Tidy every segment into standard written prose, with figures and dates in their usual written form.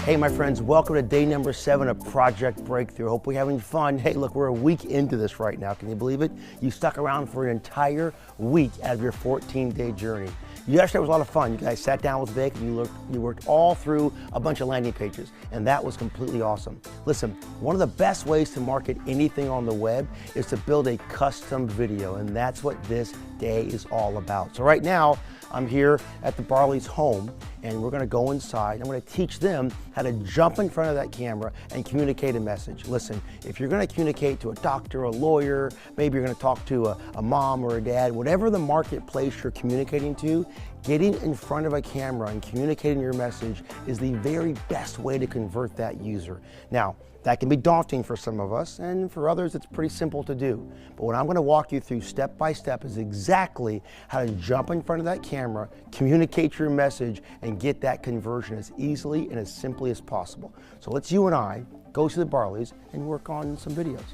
Hey, my friends, welcome to day number 7 of Project Breakthrough. Hope we're having fun. Hey, look, we're a week into this right now. Can you believe it? You stuck around for an entire week out of your 14-day journey. Yesterday was a lot of fun. You guys sat down with Vic and you worked all through a bunch of landing pages, and that was completely awesome. Listen, one of the best ways to market anything on the web is to build a custom video, and that's what this day is all about. So right now, I'm here at the Barley's home, and we're gonna go inside. I'm gonna teach them how to jump in front of that camera and communicate a message. Listen, if you're gonna communicate to a doctor, a lawyer, maybe you're gonna talk to a mom or a dad, whatever the marketplace you're communicating to, getting in front of a camera and communicating your message is the very best way to convert that user. Now, that can be daunting for some of us, and for others it's pretty simple to do. But what I'm gonna walk you through step by step is exactly how to jump in front of that camera, communicate your message, and get that conversion as easily and as simply as possible. So let's you and I go to the Barleys and work on some videos.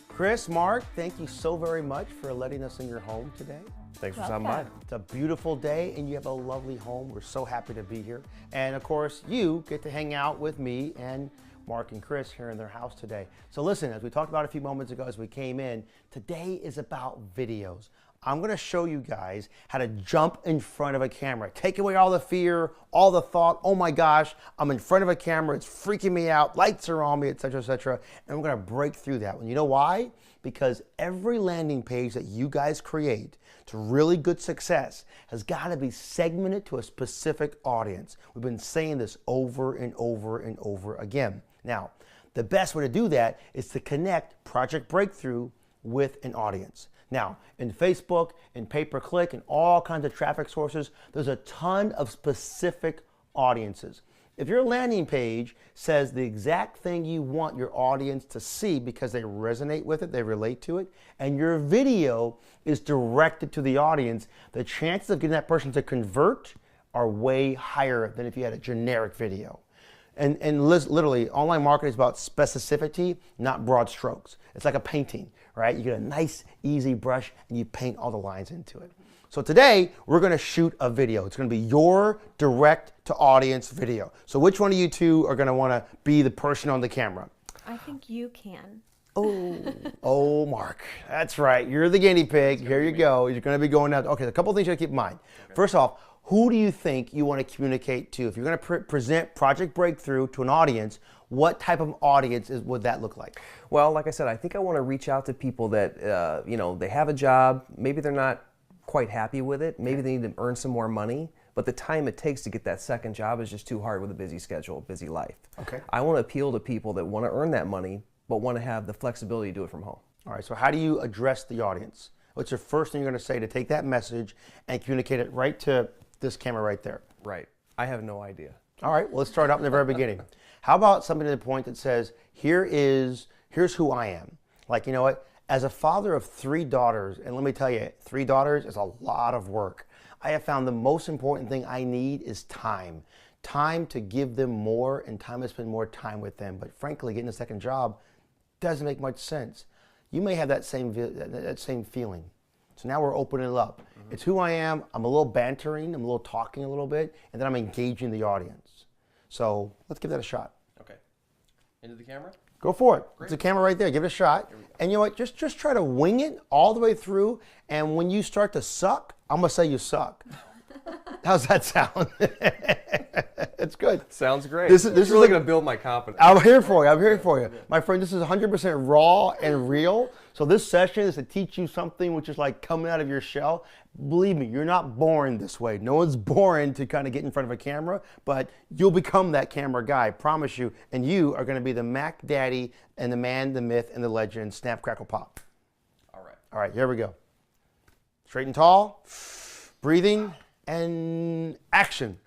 Chris, Mark, thank you so very much for letting us in your home today. Thanks for stopping by. It's a beautiful day and you have a lovely home. We're so happy to be here. And of course, you get to hang out with me and Mark and Chris here in their house today. So listen, as we talked about a few moments ago as we came in, today is about videos. I'm gonna show you guys how to jump in front of a camera. Take away all the fear, all the thought, oh my gosh, I'm in front of a camera, it's freaking me out, lights are on me, etc., and we're gonna break through that one. You know why? Because every landing page that you guys create to really good success has gotta be segmented to a specific audience. We've been saying this over and over and over again. Now, the best way to do that is to connect Project Breakthrough with an audience. Now, in Facebook, in pay-per-click, and all kinds of traffic sources, there's a ton of specific audiences. If your landing page says the exact thing you want your audience to see because they resonate with it, they relate to it, and your video is directed to the audience, the chances of getting that person to convert are way higher than if you had a generic video. And literally, online marketing is about specificity, not broad strokes. It's like a painting, right? You get a nice, easy brush and you paint all the lines into it. So today, we're gonna shoot a video. It's gonna be your direct to audience video. So which one of you two are gonna wanna be the person on the camera? I think you can. Oh, Mark, that's right. You're the guinea pig. Here you go. You're gonna be going out. Okay, a couple of things you gotta keep in mind. Okay. First off, who do you think you want to communicate to? If you're going to present Project Breakthrough to an audience, what type of audience would that look like? Well, like I said, I think I want to reach out to people that, they have a job, maybe they're not quite happy with it, maybe they need to earn some more money, but the time it takes to get that second job is just too hard with a busy schedule, busy life. Okay. I want to appeal to people that want to earn that money, but want to have the flexibility to do it from home. All right, so how do you address the audience? What's your first thing you're going to say to take that message and communicate it right to this camera right there? Right. I have no idea. All right, well, let's start out in the very beginning. How about something to the point that says, here's who I am. Like, you know what? As a father of 3 daughters, and let me tell you, 3 daughters is a lot of work. I have found the most important thing I need is time. Time to give them more and time to spend more time with them. But frankly, getting a second job doesn't make much sense. You may have that same feeling. So now we're opening it up. It's who I am. I'm a little bantering. I'm a little talking a little bit, and then I'm engaging the audience. So let's give that a shot. Okay. Into the camera? Go for it. Great. It's a camera right there. Give it a shot. And you know what? Just try to wing it all the way through. And when you start to suck, I'm gonna say you suck. How's that sound? It's good. Sounds great. This is really going to build my confidence. I'm here for you. I'm here for you. My friend, this is 100% raw and real. So this session is to teach you something which is like coming out of your shell. Believe me, you're not born this way. No one's born to kind of get in front of a camera, but you'll become that camera guy, I promise you. And you are going to be the Mac Daddy and the man, the myth, and the legend, Snap, Crackle, Pop. All right. All right, here we go. Straight and tall, breathing, and action.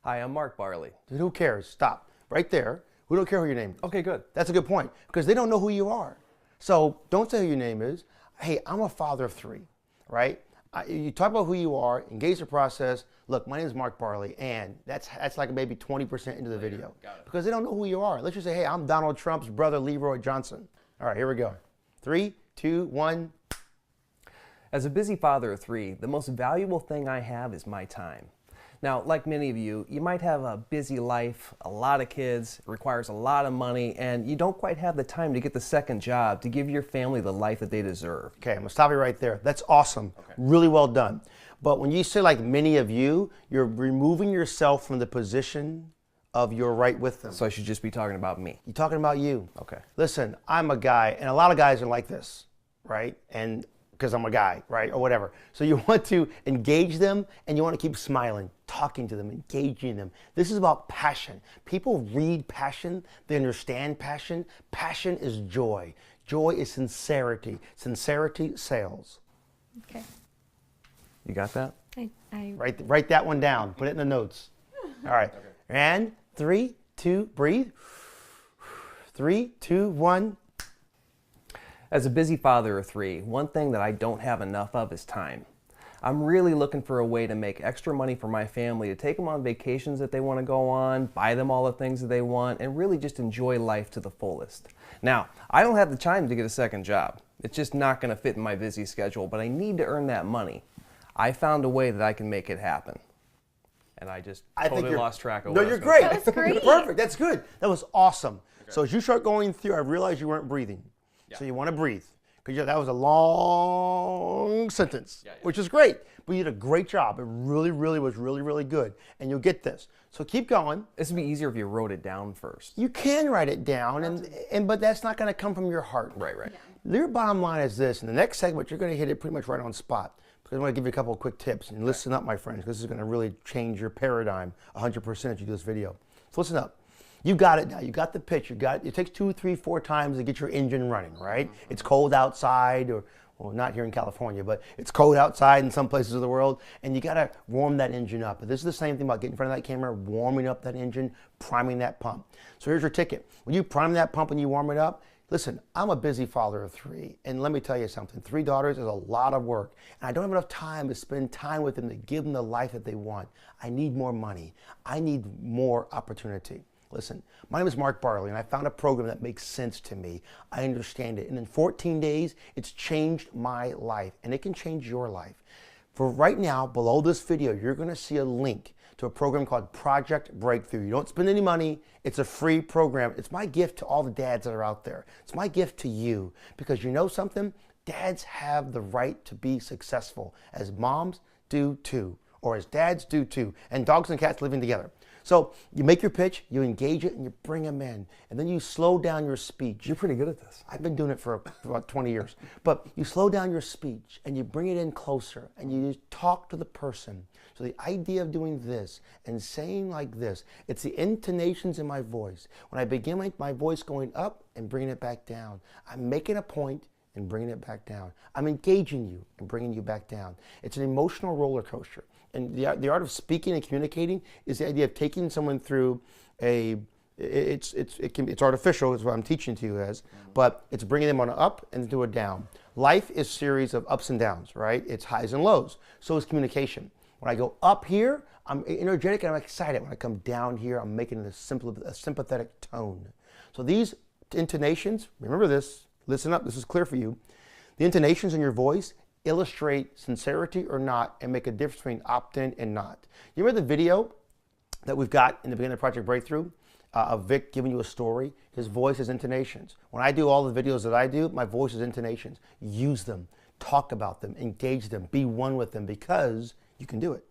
Hi, I'm Mark Barley. Dude, who cares? Stop. Right there. We don't care who your name is. Okay, good. That's a good point, because they don't know who you are. So don't say who your name is. Hey, I'm a father of 3, right? You talk about who you are, engage the process. Look, my name is Mark Barley, and that's like maybe 20% into the video. Got it. Because they don't know who you are. Let's just say, hey, I'm Donald Trump's brother, Leroy Johnson. All right, here we go. 3, 2, 1. As a busy father of 3, the most valuable thing I have is my time. Now, like many of you, you might have a busy life, a lot of kids, it requires a lot of money, and you don't quite have the time to get the second job to give your family the life that they deserve. Okay, I'm gonna stop you right there. That's awesome. Okay. Really well done. But when you say like many of you, you're removing yourself from the position of you're right with them. So I should just be talking about me. You're talking about you. Okay. Listen, I'm a guy, and a lot of guys are like this, right? And because I'm a guy, right? Or whatever. So you want to engage them, and you want to keep smiling, talking to them, engaging them. This is about passion. People read passion. They understand passion. Passion is joy. Joy is sincerity. Sincerity sells. Okay. You got that? Write that one down. Put it in the notes. All right. Okay. And 3, 2, breathe. 3, 2, 1. As a busy father of 3, one thing that I don't have enough of is time. I'm really looking for a way to make extra money for my family, to take them on vacations that they want to go on, buy them all the things that they want, and really just enjoy life to the fullest. Now, I don't have the time to get a second job. It's just not going to fit in my busy schedule, but I need to earn that money. I found a way that I can make it happen. And I just totally lost track of what I was you're great. That was great. Perfect. That's good. That was awesome. Okay. So as you start going through, I realized you weren't breathing. Yeah. So you want to breathe. Because that was a long sentence, which is great. But you did a great job. It really, really was really good. And you'll get this. So keep going. This would be easier if you wrote it down first. You can write it down, but that's not going to come from your heart. Right. Yeah. Your bottom line is this. In the next segment, you're going to hit it pretty much right on spot. Because I'm going to give you a couple of quick tips. And listen up, my friends, because this is going to really change your paradigm 100% if you do this video. So listen up. You got it now. You got the pitch. It takes 2, 3, 4 times to get your engine running, right? Mm-hmm. It's cold outside, well, not here in California, but it's cold outside in some places of the world, and you got to warm that engine up. But this is the same thing about getting in front of that camera, warming up that engine, priming that pump. So here's your ticket. When you prime that pump and you warm it up, listen, I'm a busy father of 3, and let me tell you something. 3 daughters is a lot of work, and I don't have enough time to spend time with them to give them the life that they want. I need more money. I need more opportunity. Listen, my name is Mark Barley, and I found a program that makes sense to me. I understand it, and in 14 days, it's changed my life, and it can change your life. For right now, below this video, you're going to see a link to a program called Project Breakthrough. You don't spend any money. It's a free program. It's my gift to all the dads that are out there. It's my gift to you, because you know something? Dads have the right to be successful, as moms do too, or as dads do too, and dogs and cats living together. So you make your pitch, you engage it, and you bring them in. And then you slow down your speech. You're pretty good at this. I've been doing it for about 20 years. But you slow down your speech, and you bring it in closer, and you just talk to the person. So the idea of doing this and saying like this, it's the intonations in my voice. When I begin my voice going up and bringing it back down, I'm making a point and bringing it back down. I'm engaging you and bringing you back down. It's an emotional roller coaster. And the art of speaking and communicating is the idea of taking someone through it's artificial, is what I'm teaching to you as, but it's bringing them on an up and to a down. Life is a series of ups and downs, right? It's highs and lows. So is communication. When I go up here, I'm energetic and I'm excited. When I come down here, I'm making a sympathetic tone. So these intonations, remember this, listen up, this is clear for you. The intonations in your voice illustrate sincerity or not and make a difference between opt-in and not. You remember the video that we've got in the beginning of Project Breakthrough of Vic giving you a story? His voice is intonations. When I do all the videos that I do, my voice is intonations. Use them, talk about them, engage them, be one with them, because you can do it.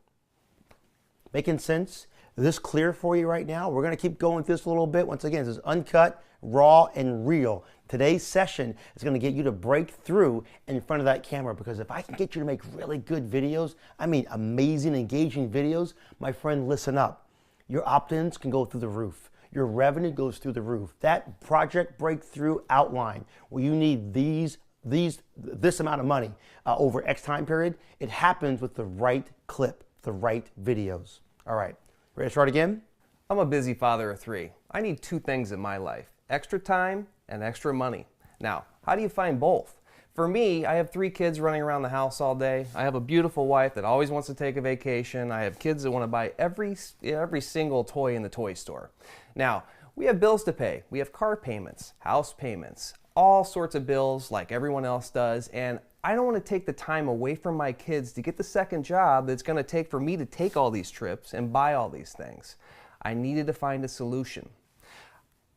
Making sense? Is this clear for you right now? We're going to keep going through this a little bit. Once again, this is uncut, raw, and real. Today's session is going to get you to break through in front of that camera, because if I can get you to make really good videos, I mean amazing, engaging videos, my friend, listen up. Your opt-ins can go through the roof. Your revenue goes through the roof. That Project Breakthrough outline where you need this amount of money over X time period, it happens with the right clip, the right videos. All right, ready to start again? I'm a busy father of 3. I need 2 things in my life: extra time and extra money. Now, how do you find both? For me, I have 3 kids running around the house all day. I have a beautiful wife that always wants to take a vacation. I have kids that want to buy every single toy in the toy store. Now, we have bills to pay. We have car payments, house payments, all sorts of bills like everyone else does, and I don't want to take the time away from my kids to get the second job that's going to take for me to take all these trips and buy all these things. I needed to find a solution.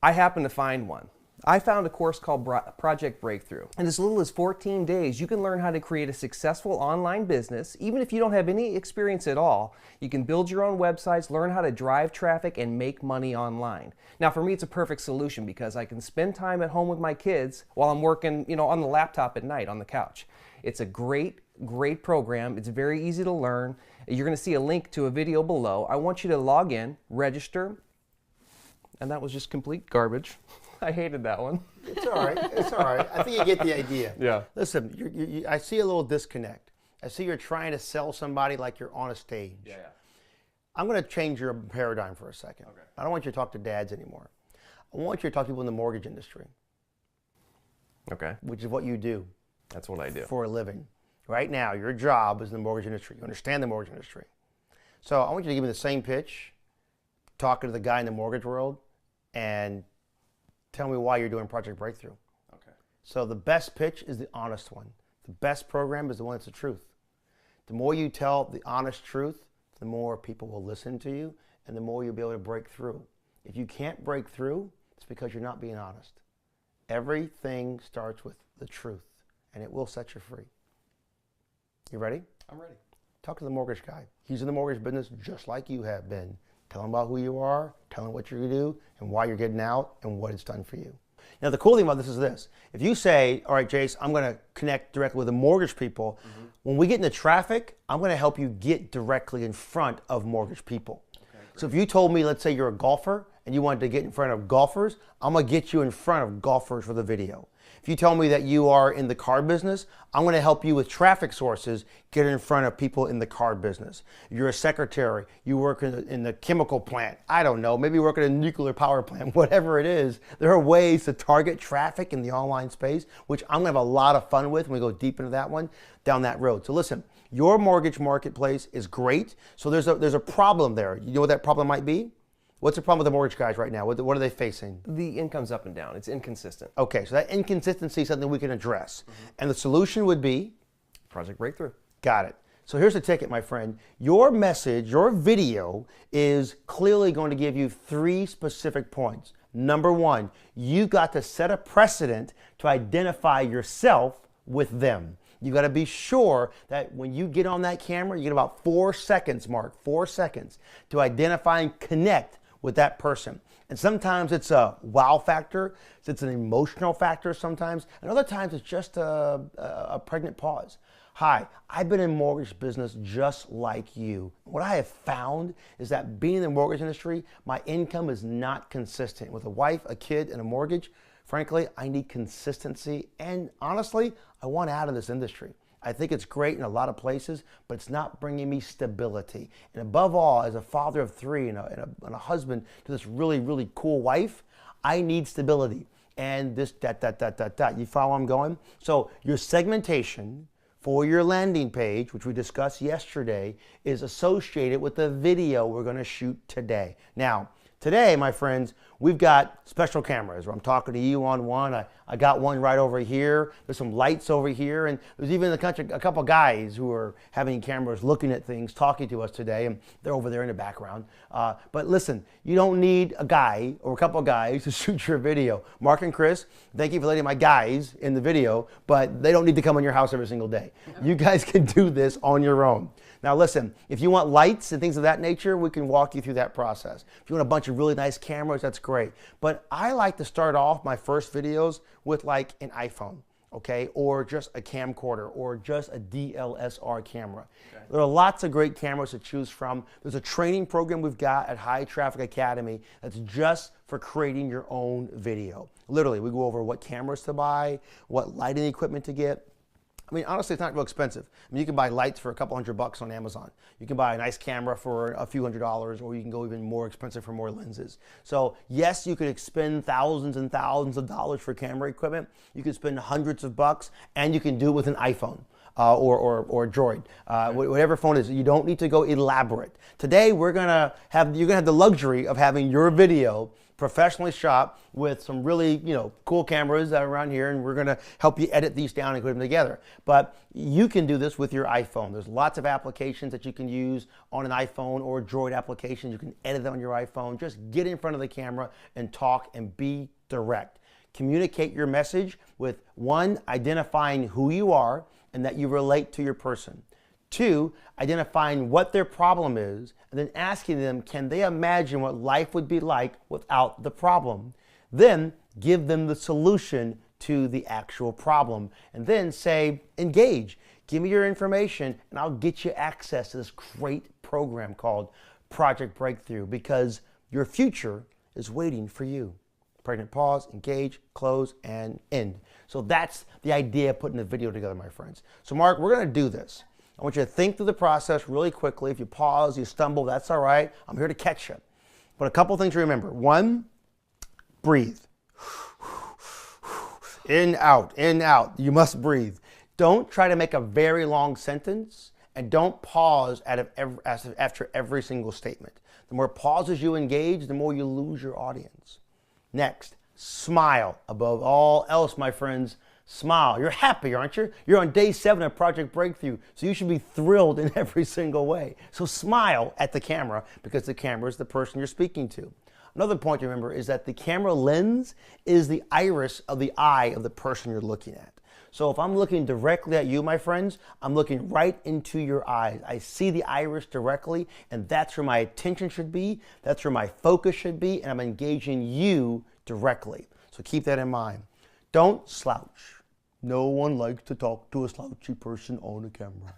I happened to find one. I found a course called Project Breakthrough. In as little as 14 days, you can learn how to create a successful online business. Even if you don't have any experience at all, you can build your own websites, learn how to drive traffic, and make money online. Now, for me, it's a perfect solution because I can spend time at home with my kids while I'm working, on the laptop at night on the couch. It's a great program. It's very easy to learn. You're going to see a link to a video below. I want you to log in, register, and that was just complete garbage. I hated that one. It's all right. It's all right. I think you get the idea. Yeah. Listen, I see a little disconnect. I see you're trying to sell somebody like you're on a stage. Yeah. I'm going to change your paradigm for a second. Okay. I don't want you to talk to dads anymore. I want you to talk to people in the mortgage industry. Okay. Which is what you do. That's what I do. For a living. Right now, your job is in the mortgage industry. You understand the mortgage industry. So I want you to give me the same pitch, talking to the guy in the mortgage world, and tell me why you're doing Project Breakthrough. Okay. So the best pitch is the honest one. The best program is the one that's the truth. The more you tell the honest truth, the more people will listen to you, and the more you'll be able to break through. If you can't break through, it's because you're not being honest. Everything starts with the truth, and it will set you free. You ready? I'm ready. Talk to the mortgage guy. He's in the mortgage business just like you have been. Tell him about who you are, tell him what you're going to do, and why you're getting out, and what it's done for you. Now, the cool thing about this is this. If you say, all right, Jace, I'm going to connect directly with the mortgage people, when we get into traffic, I'm going to help you get directly in front of mortgage people. Okay, so if you told me, let's say you're a golfer, and you wanted to get in front of golfers, I'm going to get you in front of golfers for the video. If you tell me that you are in the car business, I'm going to help you with traffic sources get in front of people in the car business. You're a secretary, you work in the chemical plant, I don't know, maybe you work at a nuclear power plant, whatever it is. There are ways to target traffic in the online space, which I'm going to have a lot of fun with when we go deep into that one, down that road. So listen, your mortgage marketplace is great. So there's a problem there. You know what that problem might be? What's the problem with the mortgage guys right now? What are they facing? The income's up and down. It's inconsistent. Okay, so that inconsistency is something we can address. And the solution would be? Project Breakthrough. Got it. So here's the ticket, my friend. Your message, your video is clearly going to give you 3 specific points. Number 1, you've got to set a precedent to identify yourself with them. You got to be sure that when you get on that camera, you get about 4 seconds, Mark, 4 seconds to identify and connect with that person. And sometimes it's a wow factor, it's an emotional factor sometimes, and other times it's just a pregnant pause. Hi, I've been in mortgage business just like you. What I have found is that being in the mortgage industry, my income is not consistent. With a wife, a kid, and a mortgage, frankly, I need consistency, and honestly, I want out of this industry. I think it's great in a lot of places, but it's not bringing me stability. And above all, as a father of 3 and a husband to this really, really cool wife, I need stability. And this, You follow where I'm going? So your segmentation for your landing page, which we discussed yesterday, is associated with the video we're going to shoot today. Now, today, my friends, we've got special cameras where I'm talking to you on one. I got one right over here. There's some lights over here. And there's even a couple guys who are having cameras looking at things, talking to us today. And they're over there in the background. But listen, you don't need a guy or a couple of guys to shoot your video. Mark and Chris, thank you for letting my guys in the video, but they don't need to come in your house every single day. You guys can do this on your own. Now listen, if you want lights and things of that nature, we can walk you through that process. If you want a bunch of really nice cameras, that's great. But I like to start off my first videos with like an iPhone, okay? Or just a camcorder, or just a DSLR camera. Okay. There are lots of great cameras to choose from. There's a training program we've got at High Traffic Academy that's just for creating your own video. Literally, we go over what cameras to buy, what lighting equipment to get. I mean, honestly, it's not real expensive. I mean, you can buy lights for a couple $100 on Amazon. You can buy a nice camera for a few $100s, or you can go even more expensive for more lenses. So yes, you could spend thousands and thousands of dollars for camera equipment. You could spend hundreds of bucks, and you can do it with an iPhone. Or Droid, whatever phone it is. You don't need to go elaborate. Today, you're gonna have the luxury of having your video professionally shot with some really, cool cameras that are around here, and we're gonna help you edit these down and put them together. But you can do this with your iPhone. There's lots of applications that you can use on an iPhone or Droid applications. You can edit on your iPhone. Just get in front of the camera and talk and be direct. Communicate your message with 1, identifying who you are and that you relate to your person. 2, identifying what their problem is, and then asking them, can they imagine what life would be like without the problem? Then give them the solution to the actual problem. And then say, engage. Give me your information, and I'll get you access to this great program called Project Breakthrough, because your future is waiting for you. Pregnant pause, engage, close, and end. So that's the idea of putting the video together, my friends. So Mark, we're gonna do this. I want you to think through the process really quickly. If you pause, you stumble, that's all right. I'm here to catch you. But a couple things to remember. 1, breathe. In, out, in, out. You must breathe. Don't try to make a very long sentence, and don't pause after every single statement. The more pauses you engage, the more you lose your audience. Next, smile. Above all else, my friends, smile. You're happy, aren't you? You're on day 7 of Project Breakthrough, so you should be thrilled in every single way. So smile at the camera, because the camera is the person you're speaking to. Another point to remember is that the camera lens is the iris of the eye of the person you're looking at. So if I'm looking directly at you, my friends, I'm looking right into your eyes. I see the iris directly, and that's where my attention should be. That's where my focus should be, and I'm engaging you directly. So keep that in mind. Don't slouch. No one likes to talk to a slouchy person on a camera.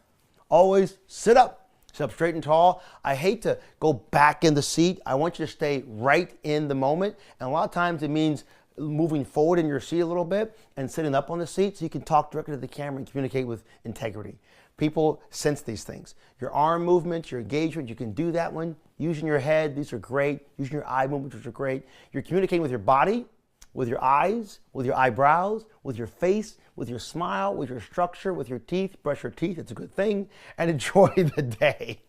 Always sit up. Sit up straight and tall. I hate to go back in the seat. I want you to stay right in the moment. And a lot of times it means moving forward in your seat a little bit and sitting up on the seat so you can talk directly to the camera and communicate with integrity. People sense these things. Your arm movements, your engagement, you can do that one. Using your head, these are great. Using your eye movements, which are great. You're communicating with your body, with your eyes, with your eyebrows, with your face, with your smile, with your structure, with your teeth. Brush your teeth, it's a good thing. And enjoy the day.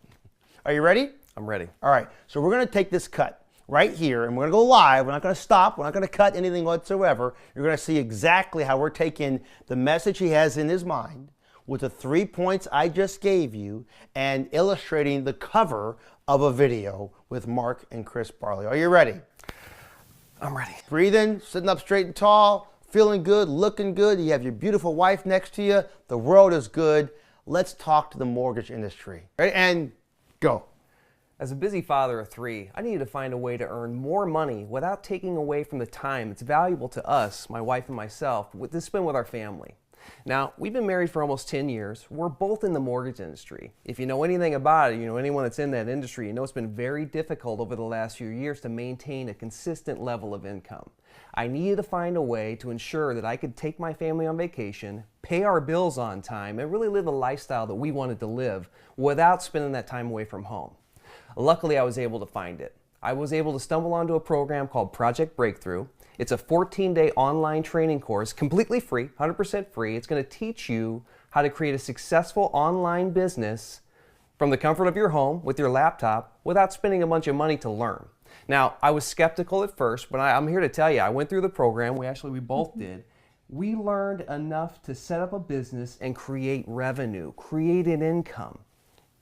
Are you ready? I'm ready. All right, so we're gonna take this cut right here, and we're gonna go live. We're not gonna stop. We're not gonna cut anything whatsoever. You're gonna see exactly how we're taking the message he has in his mind with the 3 points I just gave you and illustrating the cover of a video with Mark and Chris Barley. Are you ready? I'm ready. Breathing, sitting up straight and tall, feeling good, looking good. You have your beautiful wife next to you. The world is good. Let's talk to the mortgage industry. Ready? And go. As a busy father of 3, I needed to find a way to earn more money without taking away from the time that's valuable to us, my wife and myself, to spend with our family. Now, we've been married for almost 10 years. We're both in the mortgage industry. If you know anything about it, you know anyone that's in that industry, you know it's been very difficult over the last few years to maintain a consistent level of income. I needed to find a way to ensure that I could take my family on vacation, pay our bills on time, and really live the lifestyle that we wanted to live without spending that time away from home. Luckily, I was able to find it. I was able to stumble onto a program called Project Breakthrough. It's a 14-day online training course, completely free, 100% free. It's going to teach you how to create a successful online business from the comfort of your home with your laptop without spending a bunch of money to learn. Now, I was skeptical at first, but I'm here to tell you, I went through the program. We both did. We learned enough to set up a business and create revenue, create an income.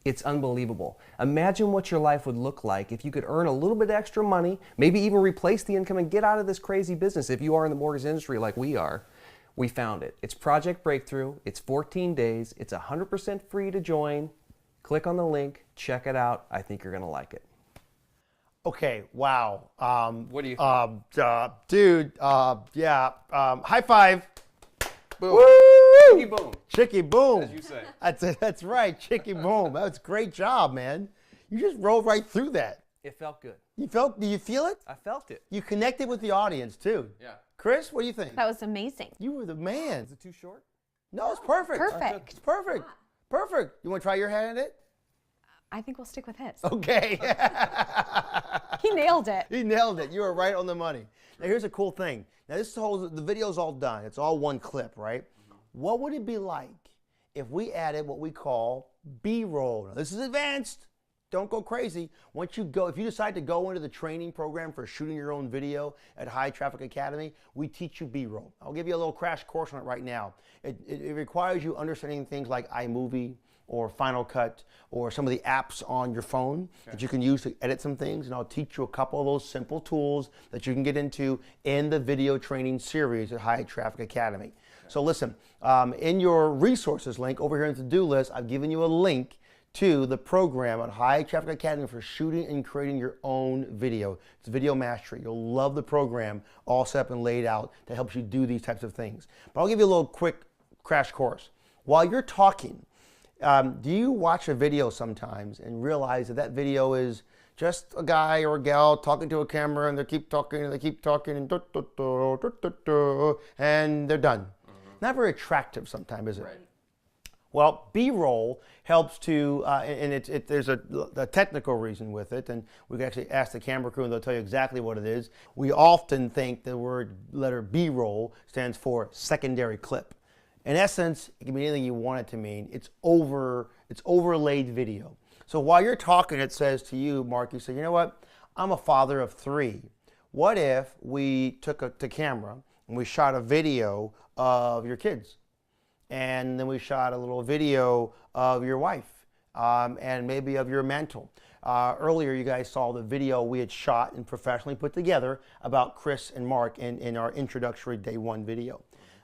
It's unbelievable. Imagine what your life would look like if you could earn a little bit extra money, maybe even replace the income and get out of this crazy business. If you are in the mortgage industry like we are, we found it. It's Project Breakthrough. It's 14 days. It's 100% free to join. Click on the link. Check it out. I think you're going to like it. Okay, wow. What do you think? Dude, yeah. High five. Boom. Woo! Chicky boom. Chicky boom. As you say. That's right, chicky boom. That's a great job, man. You just rolled right through that. It felt good. Do you feel it? I felt it. You connected with the audience, too. Yeah. Chris, what do you think? That was amazing. You were the man. Is it too short? No, it's perfect. Perfect. It's perfect. Perfect. You want to try your hand at it? I think we'll stick with his. Okay. He nailed it. He nailed it. You were right on the money. Now, here's a cool thing. Now, the video's all done. It's all one clip, right? What would it be like if we added what we call B-roll? Now, this is advanced. don't go crazy. Once you go, if you decide to go into the training program for shooting your own video at High Traffic Academy, we teach you B-roll. I'll give you a little crash course on it right now. It requires you understanding things like iMovie or Final Cut or some of the apps on your phone that you can use to edit some things. And I'll teach you a couple of those simple tools that you can get into in the video training series at High Traffic Academy. So listen, in your resources link over here in the to-do list, I've given you a link to the program at High Traffic Academy for shooting and creating your own video. It's Video Mastery. You'll love the program all set up and laid out that helps you do these types of things. But I'll give you a little quick crash course. While you're talking, do you watch a video sometimes and realize that that video is just a guy or a gal talking to a camera and they keep talking and they keep talking and and they're done? Not very attractive sometimes, is it? Right. Well, B-roll helps to, and there's a technical reason with it, and we can actually ask the camera crew and they'll tell you exactly what it is. We often think the letter B-roll stands for secondary clip. In essence, it can mean anything you want it to mean. It's overlaid video. So while you're talking, it says to you, Mark, you say, you know what? I'm a father of 3. What if we took the camera and we shot a video of your kids? And then we shot a little video of your wife and maybe of your mantle. Earlier, you guys saw the video we had shot and professionally put together about Chris and Mark in our introductory day 1 video.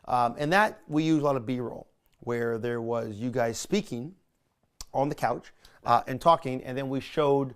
And that we use a lot of B-roll, where there was you guys speaking on the couch and talking, and then we showed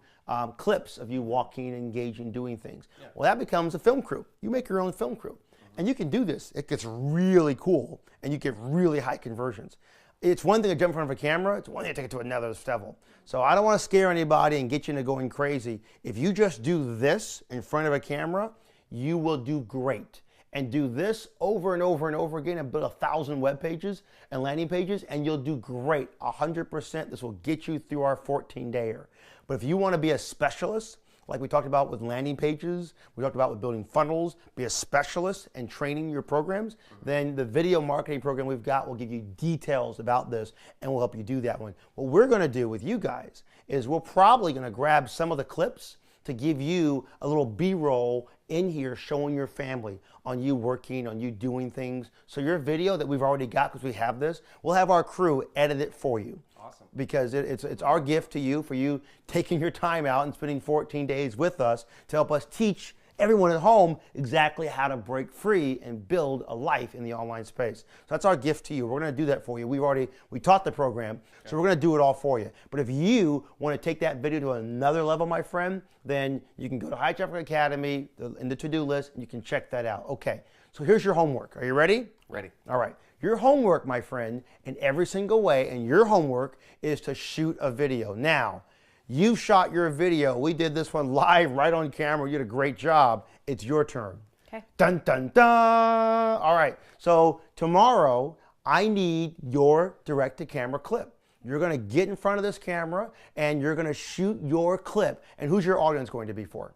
clips of you walking, engaging, doing things. Yeah. Well, that becomes a film crew. You make your own film crew. And you can do this. It gets really cool, and you get really high conversions. It's one thing to jump in front of a camera. It's one thing to take it to another level. So I don't want to scare anybody and get you into going crazy. If you just do this in front of a camera, you will do great. And do this over and over and over again and build 1,000 web pages and landing pages, and you'll do great. 100%. This will get you through our 14-dayer. But if you want to be a specialist, like we talked about with landing pages, we talked about with building funnels, be a specialist and training your programs, then the video marketing program we've got will give you details about this and will help you do that one. What we're going to do with you guys is we're probably going to grab some of the clips to give you a little B-roll in here showing your family on you working, on you doing things. So your video that we've already got, because we have this, we'll have our crew edit it for you. Awesome. Because it's our gift to you for you taking your time out and spending 14 days with us to help us teach everyone at home exactly how to break free and build a life in the online space. So that's our gift to you. We're going to do that for you. We taught the program, so we're going to do it all for you. But if you want to take that video to another level, my friend, then you can go to High Traffic Academy in the to-do list and you can check that out. Okay, so here's your homework. Are you ready? Ready. All right. Your homework, my friend, in every single way, and your homework is to shoot a video. Now, you shot your video. We did this one live, right on camera. You did a great job. It's your turn. Okay. Dun, dun, dun. All right. So tomorrow, I need your direct-to-camera clip. You're going to get in front of this camera, and you're going to shoot your clip. And who's your audience going to be for?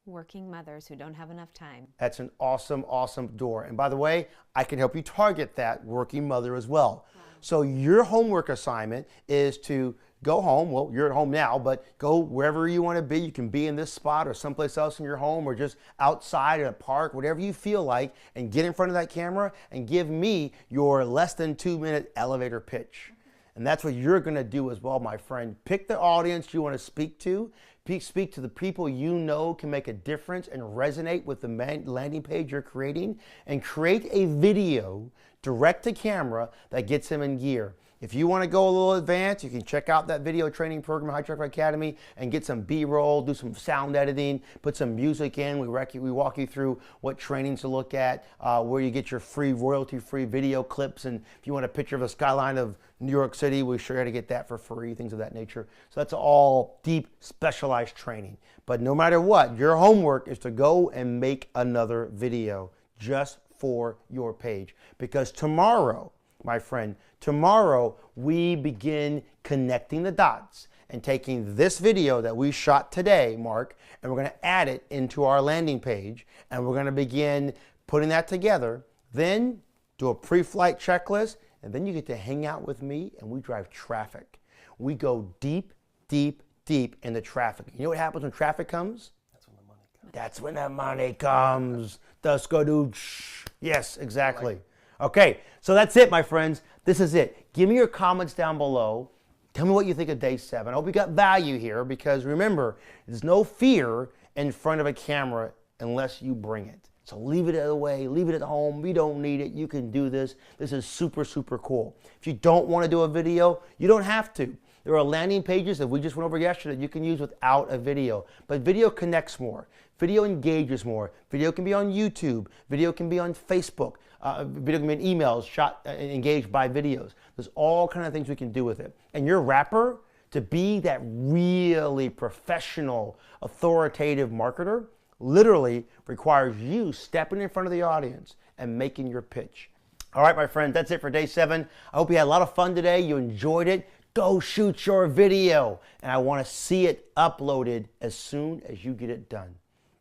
Working mothers who don't have enough time. That's an awesome, awesome door. And by the way, I can help you target that working mother as well. Wow. So your homework assignment is to go home. Well, you're at home now, but go wherever you want to be. You can be in this spot or someplace else in your home or just outside at a park, whatever you feel like, and get in front of that camera and give me your less than 2-minute elevator pitch. And that's what you're going to do as well, my friend. Pick the audience you want to speak to. Speak to the people you know can make a difference and resonate with the landing page you're creating, and create a video direct to camera that gets them in gear. If you want to go a little advanced, you can check out that video training program, High Traffic Academy, and get some B-roll, do some sound editing, put some music in. We walk you through what trainings to look at, where you get your free, royalty-free video clips. And if you want a picture of the skyline of New York City, we show you how to get that for free, things of that nature. So that's all deep, specialized training. But no matter what, your homework is to go and make another video just for your page. Because tomorrow, my friend, tomorrow we begin connecting the dots and taking this video that we shot today, Mark, and we're going to add it into our landing page, and we're going to begin putting that together, then do a pre-flight checklist, and then you get to hang out with me and we drive traffic. We go deep, deep, deep into traffic. You know what happens when traffic comes? That's when the money comes. That's when the money comes. Dusk-a-doo-sh. Yes, exactly. Okay, so that's it, my friends. This is it. Give me your comments down below. Tell me what you think of day 7. I hope you got value here, because remember, there's no fear in front of a camera unless you bring it. So leave it away, leave it at home. We don't need it. You can do this. This is super, super cool. If you don't want to do a video, you don't have to. There are landing pages that we just went over yesterday you can use without a video. But video connects more. Video engages more. Video can be on YouTube. Video can be on Facebook. Video can be in emails engaged by videos. There's all kinds of things we can do with it. And your rapper, to be that really professional, authoritative marketer, literally requires you stepping in front of the audience and making your pitch. All right, my friends, that's it for day 7. I hope you had a lot of fun today. You enjoyed it. Go shoot your video. And I want to see it uploaded as soon as you get it done.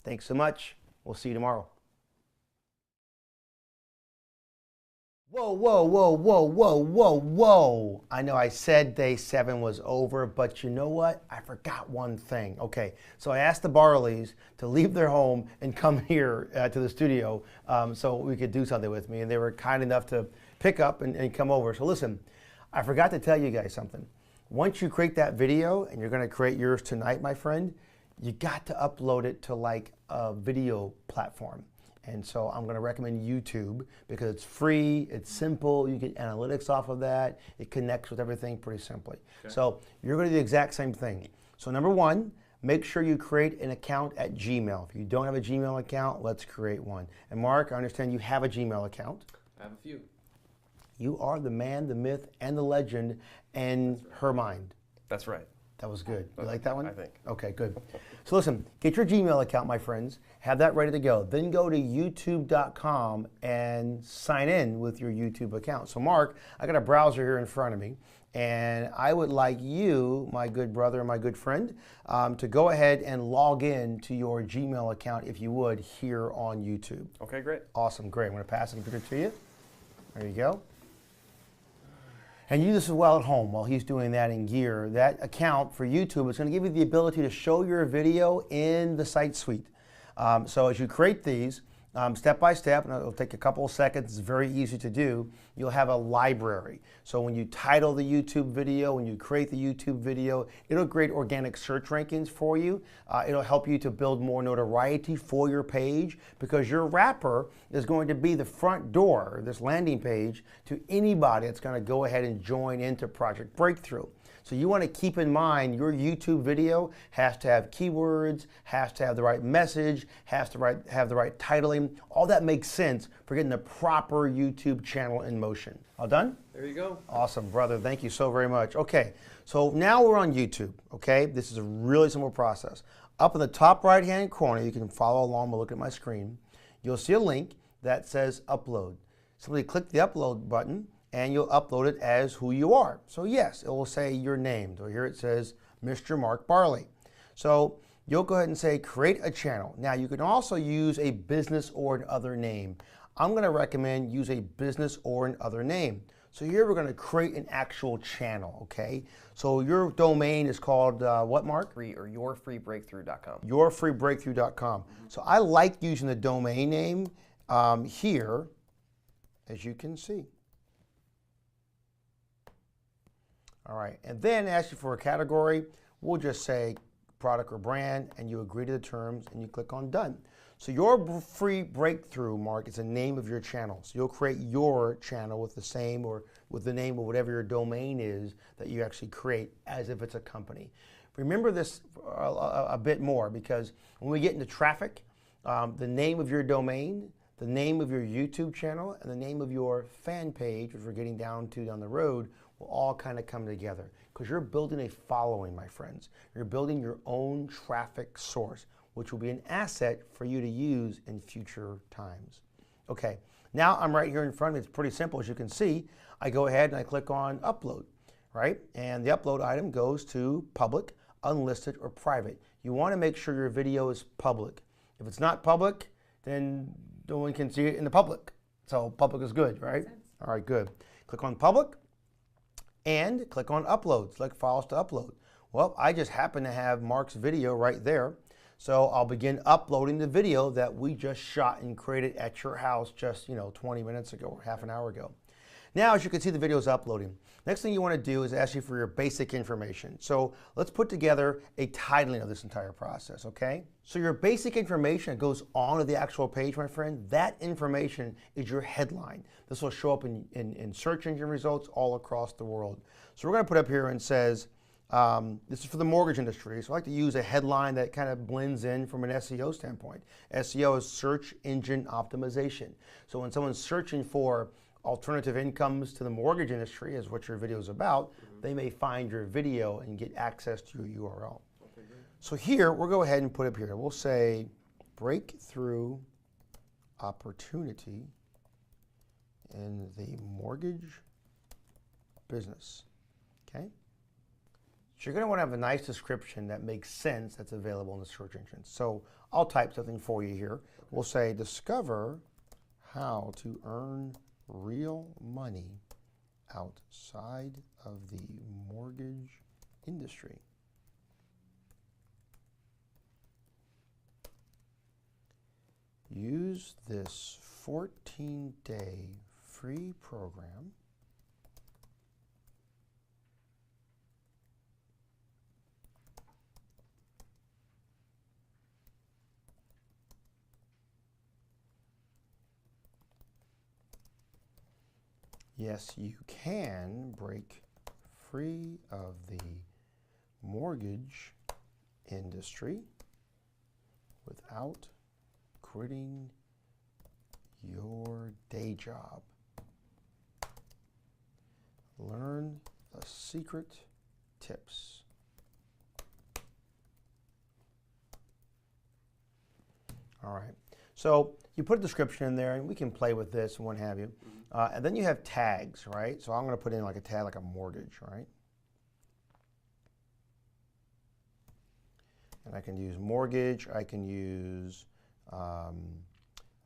Thanks so much. We'll see you tomorrow. Whoa, whoa, whoa, whoa, whoa, whoa, whoa. I know I said day 7 was over, but you know what? I forgot one thing. Okay, so I asked the Barleys to leave their home and come here to the studio so we could do something with me, and they were kind enough to pick up and come over. So listen, I forgot to tell you guys something. Once you create that video, and you're gonna create yours tonight, my friend, you got to upload it to like a video platform. And so I'm going to recommend YouTube because it's free, it's simple, you get analytics off of that, it connects with everything pretty simply. Okay. So you're going to do the exact same thing. So number 1, make sure you create an account at Gmail. If you don't have a Gmail account, let's create one. And Mark, I understand you have a Gmail account. I have a few. You are the man, the myth, and the legend in her mind. That's right. That was good. You like that one? I think. Okay, good. So listen, get your Gmail account, my friends. Have that ready to go. Then go to youtube.com and sign in with your YouTube account. So Mark, I got a browser here in front of me, and I would like you, my good brother and my good friend, to go ahead and log in to your Gmail account, if you would, here on YouTube. Okay, great. Awesome, great. I'm going to pass the computer to you. There you go. And you do this as well at home while he's doing that in gear. That account for YouTube is going to give you the ability to show your video in the site suite. So as you create these, step by step, and it'll take a couple of seconds, it's very easy to do, you'll have a library. So when you title the YouTube video, when you create the YouTube video, it'll create organic search rankings for you. It'll help you to build more notoriety for your page, because your rapper is going to be the front door, this landing page, to anybody that's going to go ahead and join into Project Breakthrough. So you want to keep in mind your YouTube video has to have keywords, has to have the right message, has to have the right titling. All that makes sense for getting the proper YouTube channel in motion. All done? There you go. Awesome, brother. Thank you so very much. Okay, so now we're on YouTube, okay? This is a really simple process. Up in the top right-hand corner, you can follow along by looking at my screen. You'll see a link that says Upload. Simply click the Upload button, and you'll upload it as who you are. So yes, it will say your name. So here it says Mr. Mark Barley. So you'll go ahead and say create a channel. Now you can also use a business or an other name. I'm going to recommend use a business or an other name. So here we're going to create an actual channel, okay? So your domain is called what, Mark? Yourfreebreakthrough.com. Yourfreebreakthrough.com. So I like using the domain name here, as you can see. All right, and then ask you for a category. We'll just say product or brand, and you agree to the terms, and you click on done. So your free breakthrough, Mark, is the name of your channel. So you'll create your channel with the same or with the name of whatever your domain is that you actually create, as if it's a company. Remember this a bit more, because when we get into traffic, the name of your domain, the name of your YouTube channel, and the name of your fan page, which we're getting down the road, will all kind of come together, because you're building a following, my friends. You're building your own traffic source, which will be an asset for you to use in future times. Okay, now I'm right here in front of me. It's pretty simple. As you can see, I go ahead and I click on Upload, right? And the upload item goes to public, unlisted, or private. You want to make sure your video is public. If it's not public, then no one can see it in the public. So public is good, right? All right, good. Click on public, and click on Upload. Select Files to Upload. Well, I just happen to have Mark's video right there. So I'll begin uploading the video that we just shot and created at your house just, 20 minutes ago or half an hour ago. Now, as you can see, the video is uploading. Next thing you want to do is ask you for your basic information. So let's put together a titling of this entire process, okay? So your basic information that goes onto the actual page, my friend, that information is your headline. This will show up in search engine results all across the world. So we're going to put up here and says, this is for the mortgage industry, so I like to use a headline that kind of blends in from an SEO standpoint. SEO is search engine optimization. So when someone's searching for alternative incomes to the mortgage industry, is what your video is about, they may find your video and get access to your URL. Okay, so here, we'll go ahead and put up here, we'll say breakthrough opportunity in the mortgage business, okay? So you're going to want to have a nice description that makes sense that's available in the search engine. So I'll type something for you here. We'll say discover how to earn real money outside of the mortgage industry. Use this 14-day free program Yes, you can break free of the mortgage industry without quitting your day job. Learn the secret tips. All right, so you put a description in there and we can play with this and what have you. And then you have tags, right? So I'm going to put in like a tag, like a mortgage, right? And I can use mortgage. I can use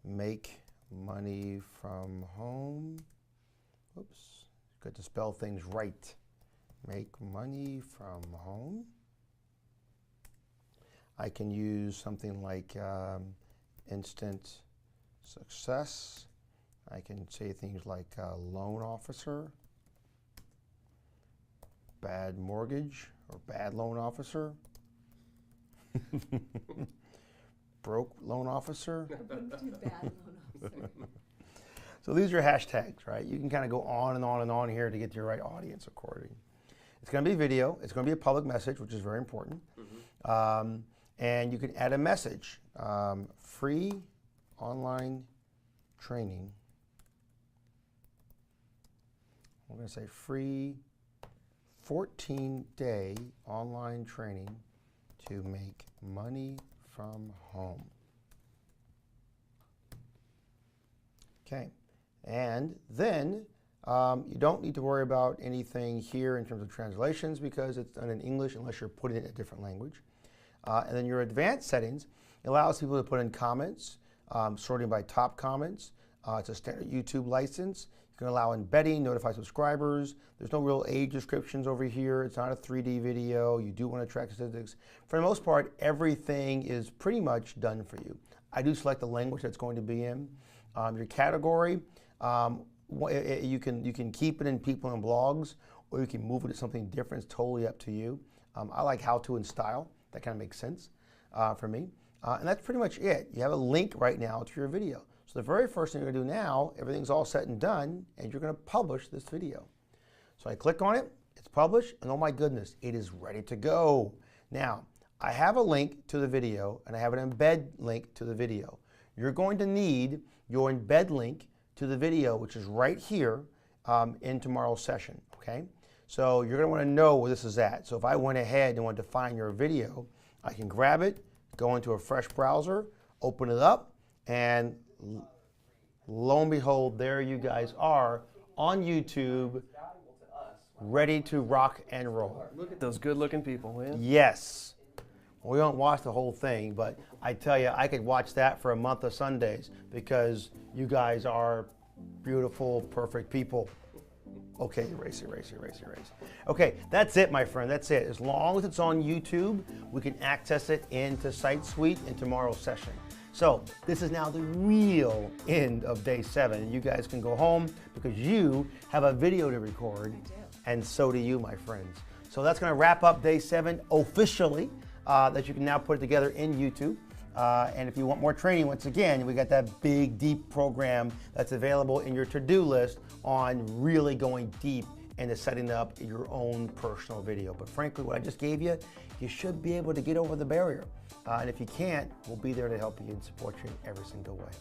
make money from home. Oops, good to spell things right. Make money from home. I can use something like instant success. I can say things like loan officer, bad mortgage or bad loan officer, broke loan officer. So these are hashtags, right? You can kind of go on and on and on here to get to your right audience according. It's going to be video. It's going to be a public message, which is very important. And you can add a message. Free online training. We're going to say free 14-day online training to make money from home. Okay, and then you don't need to worry about anything here in terms of translations because it's done in English unless you're putting it in a different language. And then your advanced settings allows people to put in comments, sorting by top comments. It's a standard YouTube license. You can allow embedding, notify subscribers. There's no real age descriptions over here. It's not a 3D video. You do want to track statistics. For the most part, everything is pretty much done for you. I do select the language that's going to be in. Your category, you can keep it in people and blogs, or you can move it to something different. It's totally up to you. I like how to and style. That kind of makes sense for me. And that's pretty much it. You have a link right now to your video. So the very first thing you're going to do now, everything's all set and done, and you're going to publish this video. So I click on it, it's published, and oh my goodness, it is ready to go. Now, I have a link to the video, and I have an embed link to the video. You're going to need your embed link to the video, which is right here in tomorrow's session, okay? So you're going to want to know where this is at. So if I went ahead and wanted to find your video, I can grab it, go into a fresh browser, open it up, and lo and behold, there you guys are on YouTube, ready to rock and roll. Look at those good-looking people, man. Yes. We don't watch the whole thing, but I tell you, I could watch that for a month of Sundays because you guys are beautiful, perfect people. Okay, erase. Okay, that's it, my friend. That's it. As long as it's on YouTube, we can access it into Site Suite in tomorrow's session. So this is now the real end of day 7. You guys can go home because you have a video to record, and so do you, my friends. So that's going to wrap up day 7 officially. That you can now put together in YouTube. And if you want more training, once again, we got that big, deep program that's available in your to-do list on really going deep into setting up your own personal video. But frankly, what I just gave you, you should be able to get over the barrier. And if you can't, we'll be there to help you and support you in every single way.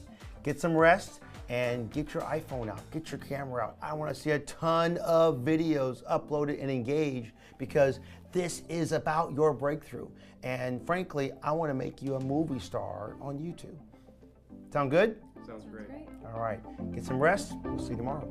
Get some rest and get your iPhone out, get your camera out. I want to see a ton of videos uploaded and engaged because this is about your breakthrough. And frankly, I want to make you a movie star on YouTube. Sound good? Sounds great. All right, get some rest. We'll see you tomorrow.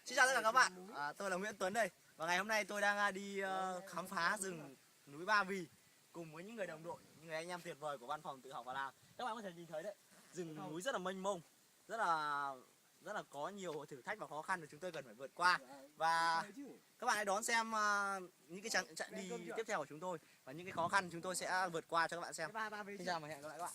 Xin chào tất cả các bạn, tôi là Nguyễn Tuấn đây. Và ngày hôm nay tôi đang đi khám phá rừng núi Ba Vì cùng với những người đồng đội, những người anh em tuyệt vời của văn phòng tự học và làm. Các bạn có thể nhìn thấy đấy, rừng núi rất là mênh mông, rất là có nhiều thử thách và khó khăn mà chúng tôi cần phải vượt qua. Và các bạn hãy đón xem những cái chặng đi tiếp theo của chúng tôi và những cái khó khăn chúng tôi sẽ vượt qua cho các bạn xem. Xin chào và hẹn gặp lại các bạn.